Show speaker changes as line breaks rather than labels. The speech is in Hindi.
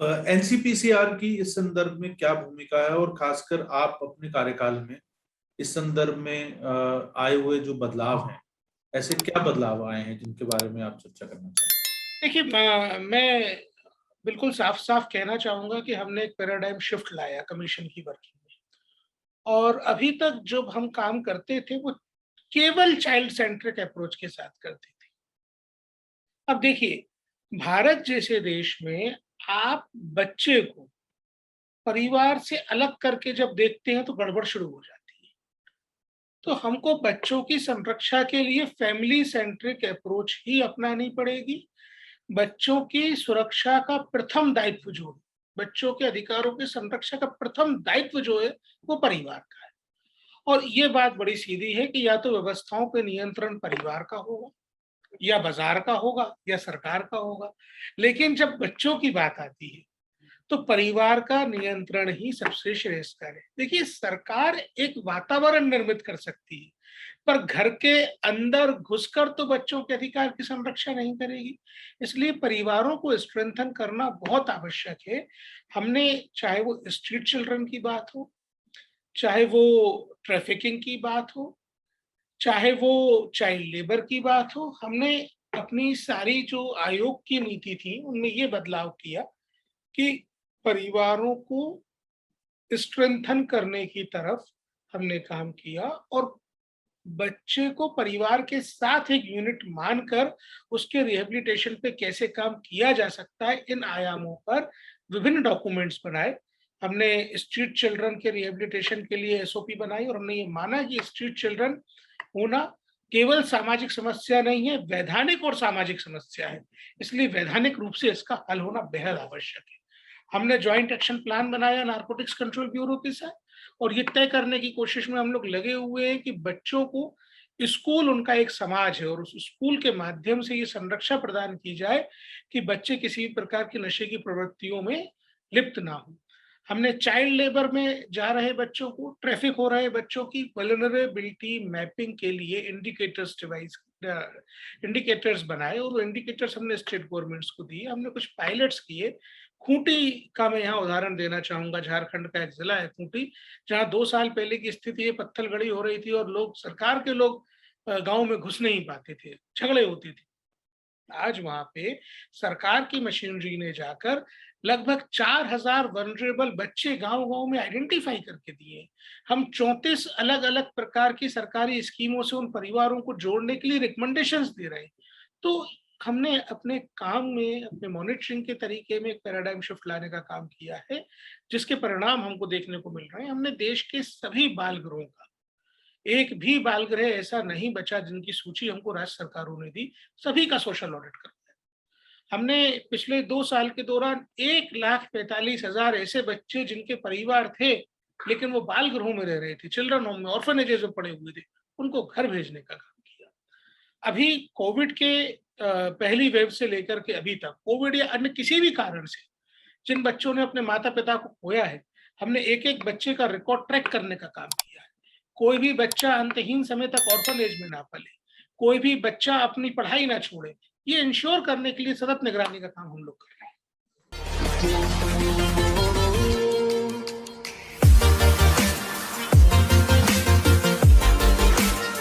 एनसीपीसीआर की इस संदर्भ में क्या भूमिका है, और खासकर आप अपने कार्यकाल में इस संदर्भ में आए हुए जो बदलाव हैं, ऐसे क्या बदलाव आए हैं जिनके बारे में आप चर्चा करना चाहें?
देखिए, मैं बिल्कुल साफ-साफ कहना चाहूँगा कि हमने एक पैराडाइम शिफ्ट लाया कमीशन की वर्किंग में, और अभी तक जब हम काम करते थे वो केवल चाइल्ड सेंट्रिक अप्रोच के साथ करते थे। अब देखिए, भारत जैसे देश में आप बच्चे को परिवार से अलग करके जब देखते हैं तो गड़बड़ शुरू हो जाती है। तो हमको बच्चों की संरक्षा के लिए फैमिली सेंट्रिक अप्रोच ही अपनानी पड़ेगी। बच्चों की सुरक्षा का प्रथम दायित्व जो है, बच्चों के अधिकारों की संरक्षा का प्रथम दायित्व जो है, वो परिवार का है। और ये बात बड़ी सीधी है कि या तो व्यवस्थाओं पे नियंत्रण परिवार का होगा, या बाज़ार का होगा, या सरकार का होगा। लेकिन जब बच्चों की बात आती है, तो परिवार का नियंत्रण ही सबसे श्रेयस्कर है। देखिए, सरकार एक वातावरण निर्मित कर सकती है, पर घर के अंदर घुसकर तो बच्चों के अधिकार की संरक्षा नहीं करेगी। इसलिए परिवारों को स्ट्रेंथन करना बहुत आवश्यक है। हमने, चाहे वो स्ट्रीट चिल्ड्रन की बात हो, चाहे वो ट्रैफिकिंग की बात हो, चाहे वो चाइल्ड लेबर की बात हो, हमने अपनी सारी जो आयोग की नीति थी, उनमें ये बदलाव किया कि परिवारों को स्ट्रेंथन करने की तरफ हमने काम किया, और बच्चे को परिवार के साथ एक यूनिट मानकर उसके रिहैबिलिटेशन पे कैसे काम किया जा सकता है, इन आयामों पर विभिन्न डॉक्यूमेंट्स बनाए। हमने स्ट्रीट चिल्ड्रन के रिहैबिलिटेशन के लिए एसओपी बनाई, और हमने ये माना कि स्ट्रीट चिल्ड्रन होना केवल सामाजिक समस्या नहीं है, वैधानिक और सामाजिक समस्या है। इसलिए वैधानिक रूप से इसका हल होना बेहद आवश्यक है। हमने जॉइंट एक्शन प्लान बनाया नारकोटिक्स कंट्रोल ब्यूरो के साथ, और ये तय करने की कोशिश में हम लोग लगे हुए हैं कि बच्चों को, स्कूल उनका एक समाज है, और उस स्कूल के माध्यम से ये संरक्षा प्रदान की जाए कि बच्चे किसी भी प्रकार की नशे की प्रवृत्तियों में लिप्त ना हो। हमने चाइल्ड लेबर में जा रहे बच्चों को, ट्रैफिक हो रहे बच्चों की वल्नरेबिलिटी मैपिंग के लिए इंडिकेटर्स बनाए, और वो इंडिकेटर्स हमने स्टेट गवर्नमेंट्स को दिए। हमने कुछ पायलट्स किए। खूंटी का मैं यहाँ उदाहरण देना चाहूंगा। झारखंड का एक जिला है खूंटी, जहाँ 2 साल पहले की स्थिति है, पत्थर गड़ी हो रही थी और लोग, सरकार के लोग गांव में घुस नहीं पाते थे, झगड़े होते थे। आज वहां पे सरकार की मशीनरी ने जाकर लगभग 4,000 वनरेबल बच्चे गांव-गांव में आइडेंटिफाई करके दिए। हम 34 अलग-अलग प्रकार की सरकारी स्कीमों से उन परिवारों को जोड़ने के लिए रिकमेंडेशंस दे रहे हैं। तो हमने अपने काम में, अपने मॉनिटरिंग के तरीके में एक पैराडाइम शिफ्ट लाने का काम किया है, जिसके परिणाम हमको देखने को मिल रहे हैं। हमने देश के सभी बाल गृहों का, एक भी बाल गृह ऐसा नहीं बचा जिनकी सूची हमको राज्य सरकारों ने दी, सभी का सोशल ऑडिट करवाया। हमने पिछले 2 साल के दौरान 1,45,000 ऐसे बच्चे जिनके परिवार थे, लेकिन वो बाल गृहों में रह रहे थे, चिल्ड्रन होम में, ऑर्फनेजेस में पड़े हुए थे, उनको घर भेजने का काम किया। अभी कोविड के पहली वेव से लेकर के अभी तक, कोविड या अन्य किसी भी कारण से जिन बच्चों ने अपने माता-पिता को खोया है, हमने एक-एक बच्चे का रिकॉर्ड ट्रैक करने का काम किया है। कोई भी बच्चा अंतहीन समय तक ऑर्फनेज में ना पले, कोई भी बच्चा अपनी पढ़ाई ना छोड़े, ये इंश्योर करने के लिए सतत निगरानी का काम हम लोग कर रहे हैं।